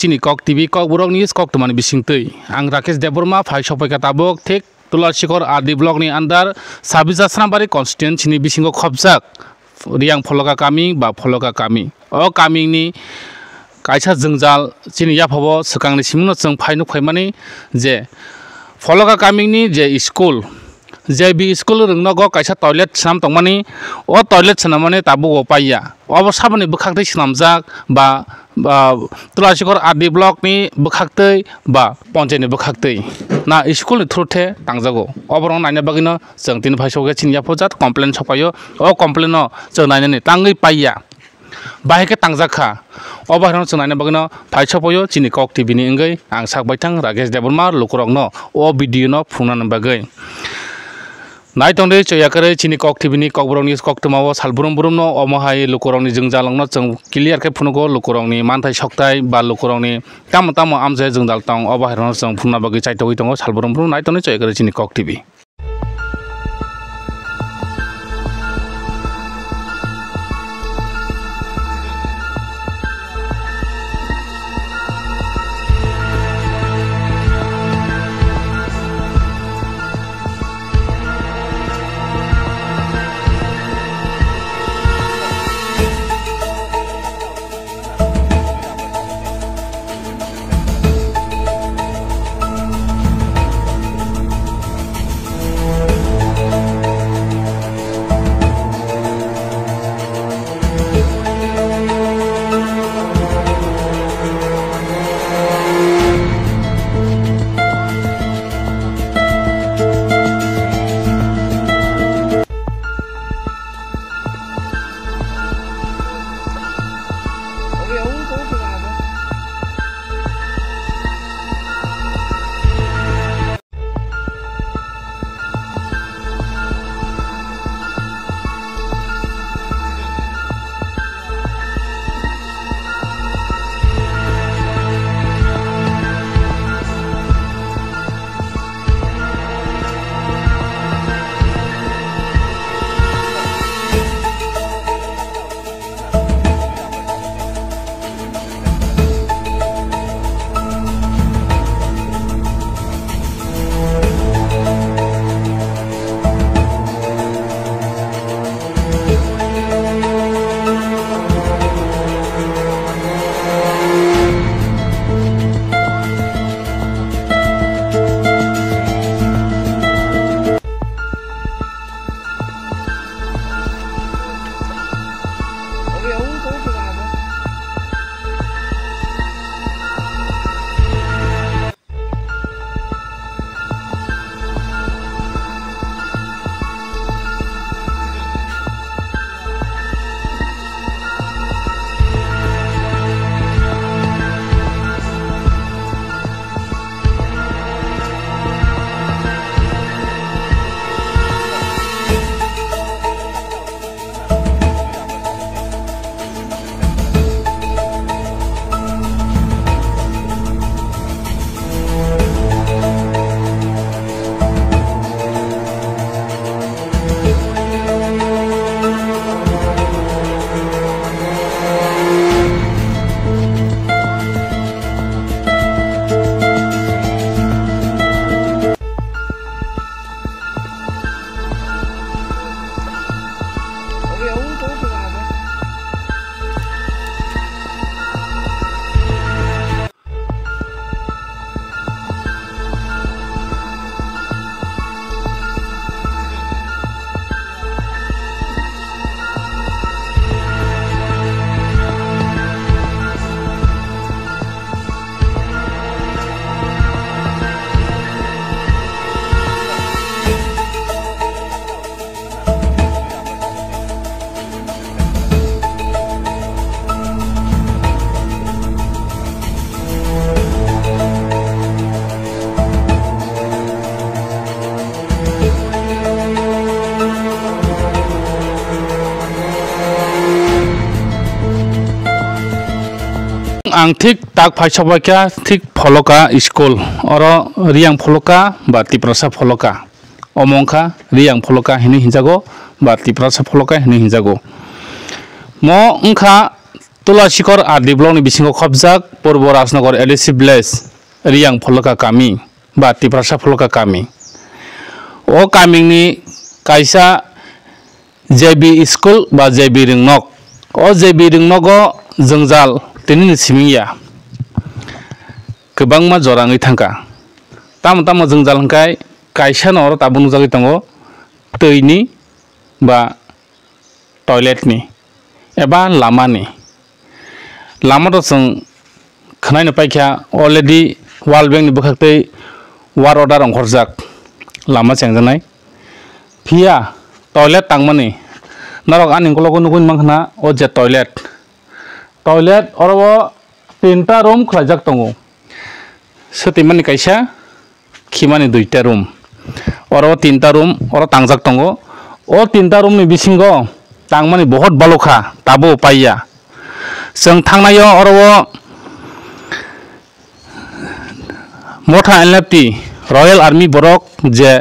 chini kok TV kok burok ni kok teman bising tui. Ang Rakesh Deborma phai sopai katabok thik Tularsikor Adi blok ni andar Sabisa Sanabari constituent chini bisingo khobjak riang pholoka kami ba pholoka kami. O kami ni kaisa jengjal chini yaphobo swkangni simno chung phainu khaimani je pholoka kami ni je school je bi school rungno go kaisa toilet sam tongmani o toilet sanamani tabu go paiya obo saboni bwkhaktai snamjak ba Tularsikor Adi blok ni bwkhaktei ba ponchai ni bwkhaktei na school ni through tangjago oborong naina bagino जों tin phaisogya chini yapojat complain sopayo o complain no जों nainani tangui paiya bahike tangjakha obahrang जों naina bagino phaisopayo chini kok TV ni engei ang sakbaithang Rakesh Deborma lukurokno o video no phunana bagai Naitongde choyakare chini kok TV ni kokborongni koktamawo salburum-burum no omohai lukurongni jengjalangno जों clear ke phunugo lukurongni manthai soktai ba lukurongni tamo amjai jengdal tong obahrang जों phunna bagi chaitogoi tongo salburum-burum naitongde choyakare chini kok TV ang thik tak phaisabakya thik pholoka school oro riang pholoka ba tiprasa pholoka omongkha riang pholoka hini hinjago ba tiprasa pholoka hini hinjago mo ongkha Tulashikor Adi Block ni bisingo khobjak Purbo Rajnagar LSC village Riyang Pholoka kami ba Tiprasa Pholoka kami. O kami ni kaisa JB school ba JB Ringnok. O JB Ringnogo Jongjal tini simingya. Kebangma jorangi thangka. Tam jongjal hangkai kaisa nor tabung jagi tongo teuini ba toilet ni eba lama ni. Lama to जों खोनानो पाइखा already wall bank ni बखाक्तै war order अंखरजाक lama चेंजानाय फिया toilet tangmani narok ani kologo nugun mangkhana o je toilet oro tinta room khlajak tongo setimani kaisa khimani duita room oro tinta room oro tangjak tongo o tinta room ni bisingo tangmani bahut balokha tabo paiya जों थांनायाव अरबो मथा LFT royal army बरक जे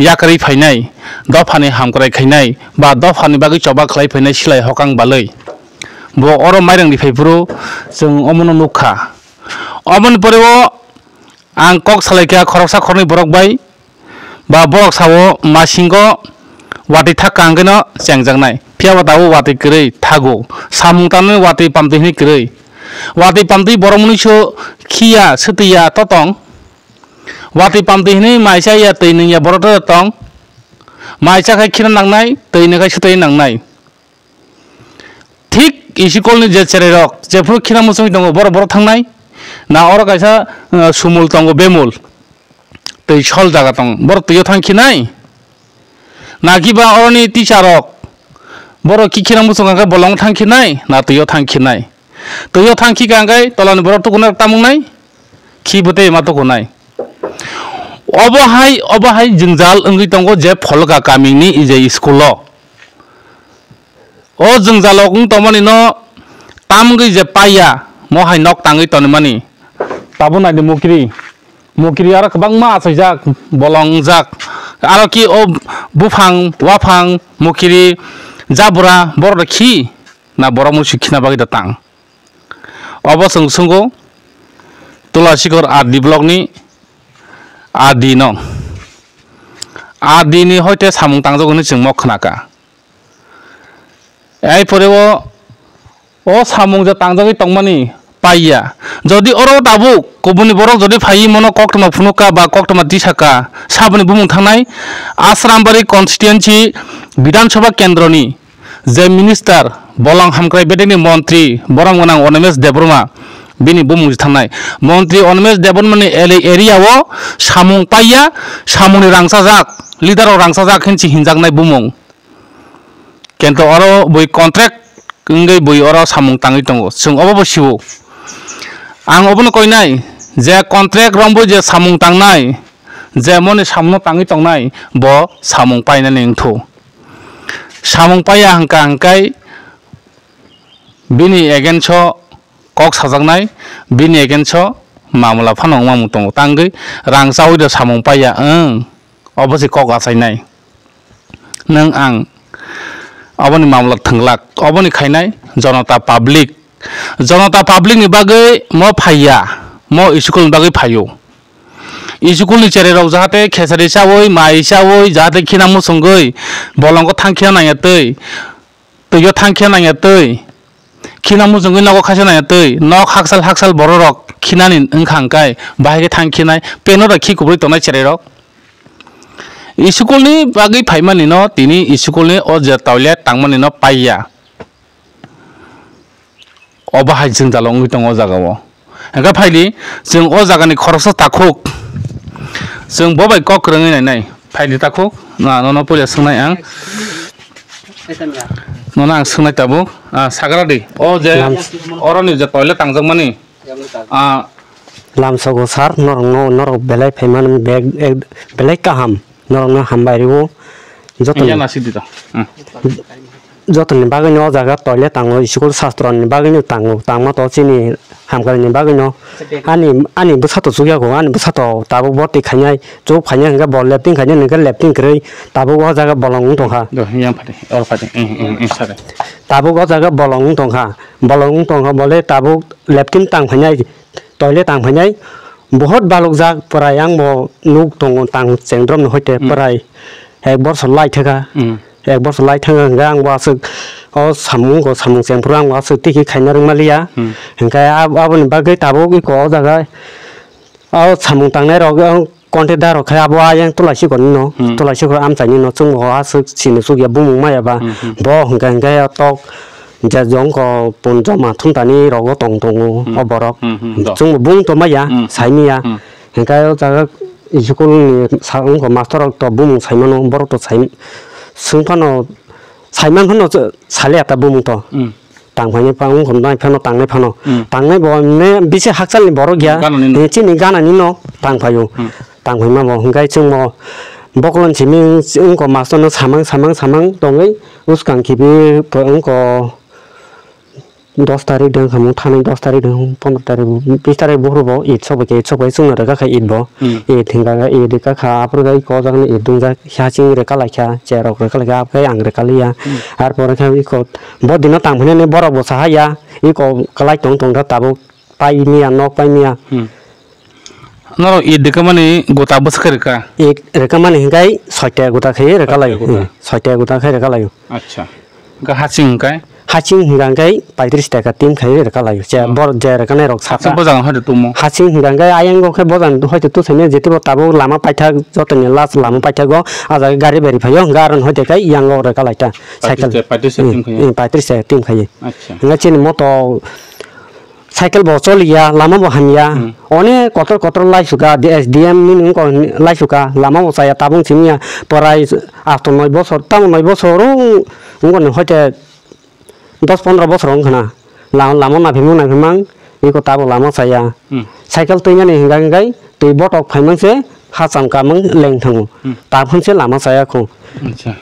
याकरै फाइनाय दफानि हामक्राय खायनाय बा दफानि बागै चबा खलाय फैनाय सिलाय हकां बालै बो अर माइरंनि फैफुरु जों अमन नुखा अमन परेव आं कक सालायखा खरसा खरनै बरक बाय बा बरक सावो मासिंगो वाटै थाकांगनो चेंजांनाय फियावा दाwo वाटै करै थागो सामुंतानो वाटै पामदैनि करै वाटै पामदै बरमनिसो खिया सतैया ततं वाटै पामदैनि माइसा या तैनैया बरत तं माइसा खाय खिना नांनाय तैनैखाय सतै नांनाय ठीक इसिकलनि जे चेरेरक जेफुर खिना मुसुं दङ बर थांनाय ना अर कायसा सुमुल दङ बेमुल तै सल जागा दं बर तैयो थांखिनाय नागिबा अरनि टिचारक बर किखिना मुसुंगा बलं थांखिनाय ना तैयो थांखि गांगाय तलानि बर तकुना तामुंनाय खिबोते मा तकुनाय अबहाय जोंजाल ओंगै दंगो जे फलगा गामिनि इजे स्कुल ओ जोंजालक तमानि न तामगै जे पाया महाय नक ताङै तनमानि ताबुनानि मुकिरि आरो गोबांमा आसायजाक बलंजाक आरो कि ओ बुफां वाफां मुकिरि जाबुरा बर खि ना बर मुसि खिना बागै तां अब संगो तुलासिगर आदि ब्लकनि आदि न आदिनि हयते सामुं तांजोगनि जों मखनाका এই পরেও ও সামুং যে তাংজাগै তংমানি পাইয়া যদি অরো দাবু কবুনি বরক যদি ফাই মনো কক্টমা ফুনুকা বা কক্টমা দিসাকা সাবनि बुमुं थांनाय आश्रामबारि कन्स्टिट्युएन्सि विधानसभा केन्द्रनि जे मिनिस्टार बलां हामक्राय बेदेनि मन्त्रि बरमगोनां अनमेश देबरमा बिनि बुमुं थांनाय मन्त्रि अनमेश देबरमानि एरियाव सामुं पाइया सामुंनि रांसाजाक लिडाराव रांसाजाक हिनसि हिनजागनाय बुमुं किन्तु अरो बै कन्ट्रेक्ट इंगै बै अरो सामुं ताङै दङ जों अबो सिबो आं अबनो कइनाय जे कन्ट्रेक्ट रंबो जे सामुं तांनाय जे मनि सामुं ताङै तंनाय ब सामुं पाइनानै इंथु सामुं पाइया हांकाय बिनि एगेन्स कक साजागनाय बिनि एगेन्स मामला फानं मामु दङ तांगै रां जावैदो सामुं पाइया अबसे कक आसायनाय नों आं अबनि मामला थंलाक अबनि खायनाय जनता पाब्लिक नि बागै म फाइया म स्कुल बागै फायो स्कुल नि चेरेराव जाहाते खेसारि सावै माइ सावै जाहाते खिना मुसंगै बलंगो थांखिया नायातै तैयो थांखिया नायातै खिना मुसंगै नगो खासे नायातै नक हाकसाल बररक खिनानि ओंखांकाय बाहाय थांखिनाय पेनरा खि कुब्रै तनाय चेरेराव स्कुलनि बागै फाइमानि न तिनि स्कुलनि अ जे टयलेट तांमानि न पाइया अबाहाय जों जालंगै दङ जागाव हेंगा फाइलि जों अ जागानि खरस ताखुक जों बबाय कक रोङै नाय फाइलि ताखुक ना न पयला सोंनाय आं नना आं सोंनाय ताबु सागरा दै अ जे अरनि जे टयलेट तांजोंमानि लामसगो सार नरक बेलाय फाइमान बेलाय काहाम नरक हामबायरिबो जतन या नासि दिदा jotoni bagini o jaga toilet tango school sastroni bagini tango tangma to chini hamkalni bagino ani busato sugyago ani busato tabo borti khanyai jo khanya nga bol lepting khanya nga lepting krei tabo o jaga bolong tongha yang pade or pade sare tabo o jaga bolong tongha bole tabo lepting tang khanyai toilet tang khanyai बहुत बालक जाग परायांग मो नुक तंग तांग चेंद्रम न होते पराय एक बरस लाइ थगा एक बरस लाइ थगा गांग वासु ओ सामुं चेंफ्रांग वासु तिखि खायना रोंमालिया हंखाय आबोनि बागै ताबो इको जागा ओ सामुं तांनाय रग कन्टेक्टार रखाय आबो आयं तुलासि गनि न तुलासि को आमचानि न जों वासु सिने सुगिया बुमुं मायाबा ब हंखाय तक जजों को पंजा माथुं तानि रगो तंग अबरक जों बुं तो माया साइमिया हंखाय जागा स्कुल साउं को मास्टर तो बुं साइमनो बर तो साइम सुंफानो साइमान फनो साले आता बुं तो तांफानि पाउं को नाय फनो तांनाय बने बिसे हाकसालनि बर गया चिनि गानानि न तांफायो तांफायमा ब हंखाय जों म बकलन सिमि उनको मास्टर न सामां दङै उसकां खिबि उनको 10 तारिख दं हम थाने 10 तारिख दं 15 तारिख 20 तारिख बहरबो ईद सबके जोंना रे का ईद बो ईद थिंगा ईद का खा आपुर को जगन ईद दुंजा हासिं रे का लाखा जेरक रे का लाखा आफै आं रे का लिया आर पर का इको ब दिन तांफने ने बरक बसा हाया इको कलाइ तंग ताबो पाइमिया न पाइमिया न ईद के माने गोता बसकर का एक रे का माने हिंगाय 6टा गोता खाय रे का लायो 6टा गोता खाय रे का लायो अच्छा का हासिं काय हासिं हिंगांगाय 35 टाका टीम खाय रे का लायो जे बर जे रे का ने रक सासा बजां हदे तुमो हासिं हिंगांगाय आयंगो खे बजां हयतो तो सने जेते ताबो लामा पाइथा जतने लास लामा पाइथा गो आजा गारि बेरि फायो गारन हयते काय यांगो रे का लाइटा साइकेल 35 टीम खाय अच्छा nga chini moto साइकेल बो चलिया लामा बो हानिया अने कतर लाइसुका एसडीएम नि को लाइसुका लामा बो साया ताबुं सिमिया पराय 8-9 बছর ताम 9 बছर उंगन हयते 10-15 बছर ओंखना लामा नाफिमां इको ताबो लामा साया साइकेल तैनानि हिंगांगाय तै बटक फाइमांसे हासाम कामं लें थांगो ताफनसे लामा सायाखौ अच्छा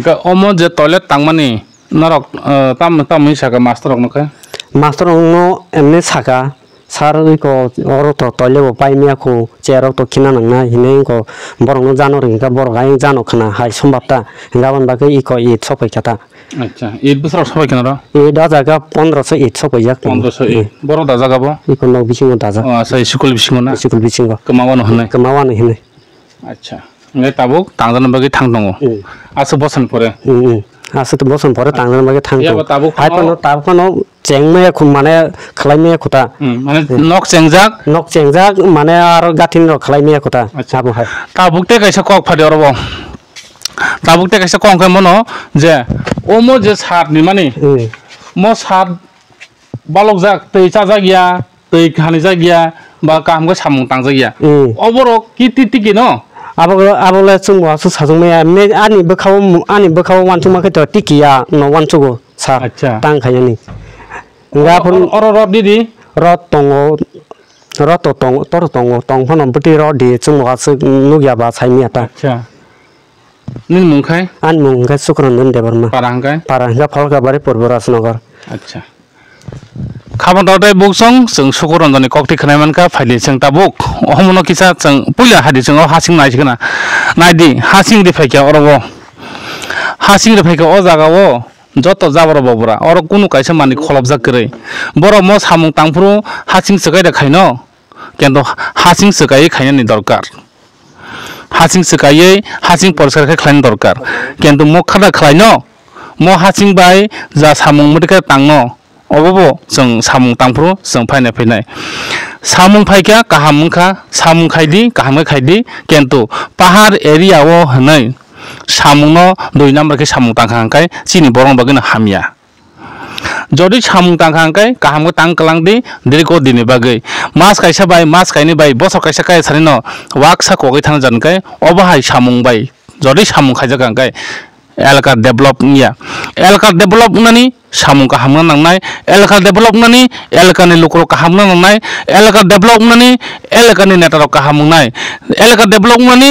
का ओमो जे टॉयलेट तांमानि नरक ताम हिसाका मास्टर नका मास्टर नो एमने साका सार इको और तो टॉयलेट पाइमिया को चेरो तो खिना नंगना हिने को बरंग जानो रिंगा बरगाय जानो खना हाय सम्बाता हिंगावन बाके इको ईद सफै खाता अच्छा ईद बसर सफै खना ईद जागा 1500 ईद सफै जाक 1500 ईद बर दा जागा बो इको न बिसिंग दाजा अच्छा स्कुल बिसिंग कमावानो हने अच्छा नगे ताबो तांजान बागे थां दङ आसो बसन परे आसो तो बसन परे तांजान बागे थां हाय ताबो चेंगमे खु माने खलाइमे खुता माने नक चेंगजाक माने आरो गाथिन र खलाइमे खुता अच्छा हाय ताबुकते कैसा कक फादे रबो ताबुकते कैसा कक मनो जे ओमो जे सात नि माने मो सात बालक जाक तै चा जागिया तै खानि जागिया बा कामगो सामुं तां जागिया अबरो किति न आबोले चुंगवा सु साजंमे मे आनि बखाव वानचु माखे त टिकिया न वानचुगो सा तां खायनि ngaphun oro rod di rod tongo tong phano buti rod di chungwa su nugya ba saimia ta acha nin mungkai an mungkai sukron debarma parangka phalka bare porboras nagar acha khabon dai buksong sung sukuron dani kokti khnai manka phaili sung tabuk ohmono kisa sung puila hadi sung hasing nai sikna naidi hasing de phaika orobo hasing de phaika o jaga o যত যাবর ববরা আর কোনো কাইসা মানি খলবজা করে বড় ম সামুং তাংফুরু হাসিং সকাই দেখাইন কিন্তু হাসিং সকাই খাইনানি দরকার হাসিং সকাই হাসিং পরিষ্কার খাইন দরকার কিন্তু ম খাদা খাইন ম হাসিং বাই যা সামুং মতিকা তাংন অববো जों सामुं तांफुरु जों फायनाय सामुं फायका काहामुखा सामुं खाइदि काहाम खाइदि किन्तु पाहाड़ एरिया ओ हनै सामुंनो 2 नम्बर के सामुं तांखांखाय चिनि बरं बागैनो हामिया जदि सामुं तांखांखाय काहामो तांकलांदि दिरको दिनि बागै मास कायसा बाय मास कायनि बाय बसर कायसा काय सारिनो वाकसा कोगै थां जानखाय अबाहाय सामुं बाय जदि सामुं खायजाखांखाय एलका डेभलप नानि सामुं काहामनो नांनाय एलका डेभलप नानि एलकानि लुकरो काहामनो नांनाय एलका डेभलप नानि एलकानि नेटारो काहामनाय एलका डेभलप नानि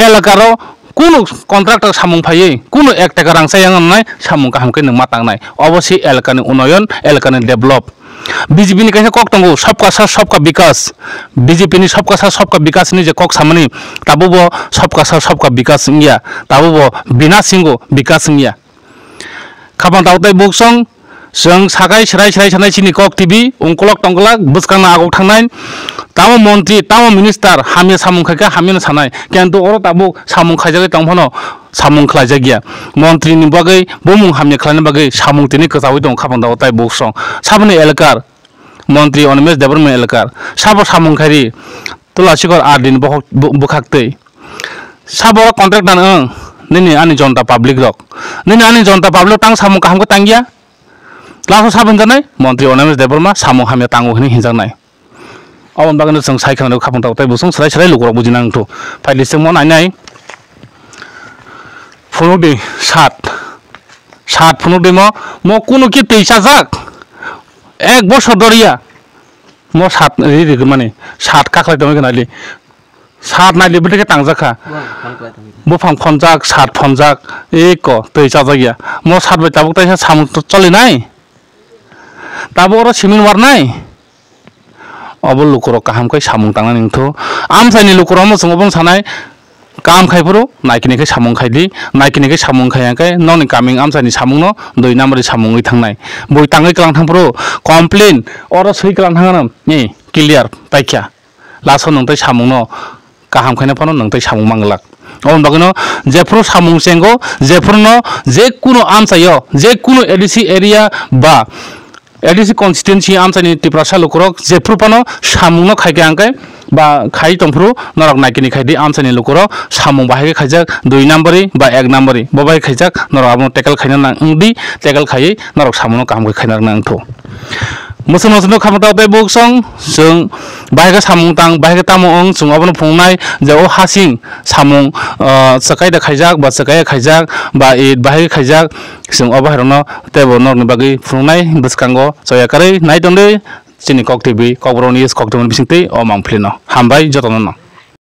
एलकारो kuno kontraktor samung phaye kuno 1 taka rangsa yang nai samung kaham ke nang matang nai obviously elkani unoyon elkani develop BJP ni kaisa kok tongo सबका साथ सबका विकास BJP ni सबका साथ सबका विकास ni je kok samani tabo bo सबका साथ सबका विकास India tabo bo bina singo विकास India खाबा दाउtai buksong जों सागाय सराय सानाय सिनि कक टिभि उंकलक टंगलाक बुसकांना आगौ थांनाय तामो मन्त्रि तामो मिनिस्टार हामिया सामुं खायका हामिया सानाय किन्तु अर ताबो सामुं खायजागै तंफानो सामुं खलायजा गया मन्त्रि नि बागै बमुं हामिया खलायनो बागै सामुं तिनि कसावै दं खाबा दाउtai बुksong साबनि एलकार मन्त्रि अनिमेश देबरमन एलकार साबो सामुं खायरि तुलासिकर आदिन बुखाक्तै साबो कन्ट्राक्ट दान नैनि आनि जनता पब्लिक रक नैनि आनि जनता पब्लिक तां सामुं काहामखौ तांगिया लासो साबन जानाय मन्त्रि अनिमेश देबरमा सामुं हामिया तांगौ हिनि हिंजानाय अबन बागनो जों सायखानाव खाबन दाउtai बुसं सराय सराय लुगराव बुजिनांगौ फाइलिसजों म नायनाय फुनुदे सात फुनुदे म कुनु कि तैसा जाक 1 बছর दरिया म सात रि माने सात काखलाय दङ गनालि सात नायलि बटे तांजाखा बुफां फनजाक सात फनजाक एक तैसा जागिया म सात बाय ताबुक तैसा सामुं चलिनाय ताबो अर सिमिन वारनाय अब लुकुर काहामखै सामुं तांना निंथो आमसायनि लुकुर म जोंबो सानाय काम खायफोरो नायकिनिखै सामुं खायदि नायकिनिखै सामुं खायाखै ननि कामिं आमसायनि सामुं न 2 नम्बरनि सामुंयै थांनाय बय ताङै क्लां थांफोरो कमप्लेन अर सै क्लां थांगानो नि क्लियर ताइख्या लासो नंतै सामुं न काहामखैना फनो नंतै सामुं मांगलाक अन बागनो जेफोर सामुं सेंगो जेफोर न जे कुनो आमसायो जे कुनो एडिसि एरिया बा एडिसि कन्स्टिट्युएन्सि आमसायनि टिप्रासा लुकुरक जेफोर पनो सामुं न खायके आंकै बा खाई तंफ्रु नरक नायकिनि खायदि आमसायनि लुकुर सामुं बाहाय खायजाक 2 नम्बरि बा 1 नम्बरि बबाय खायजाक नरक आबो टेकल खायना नांदि टेकल खायै नरक सामुं काहाम खायना नांथो मुसन मुसन खामतावते बुकसं जों बाहाय सामुं तां बाहाय तामो ओं जों अबनो फंनाय जे ओ हासिं सामुं सकाय दा खायजाक बा सकाय खायजाक बा इ बाहाय खायजाक जों अबाहरनो तेबो नरनि बागै फंनाय बुसकांगो जयाकारै नायदोंदे चिनि कक टिभि ककब्र निउज ककटमन बिसिंतै अ मांफ्लिनो हामबाय जतन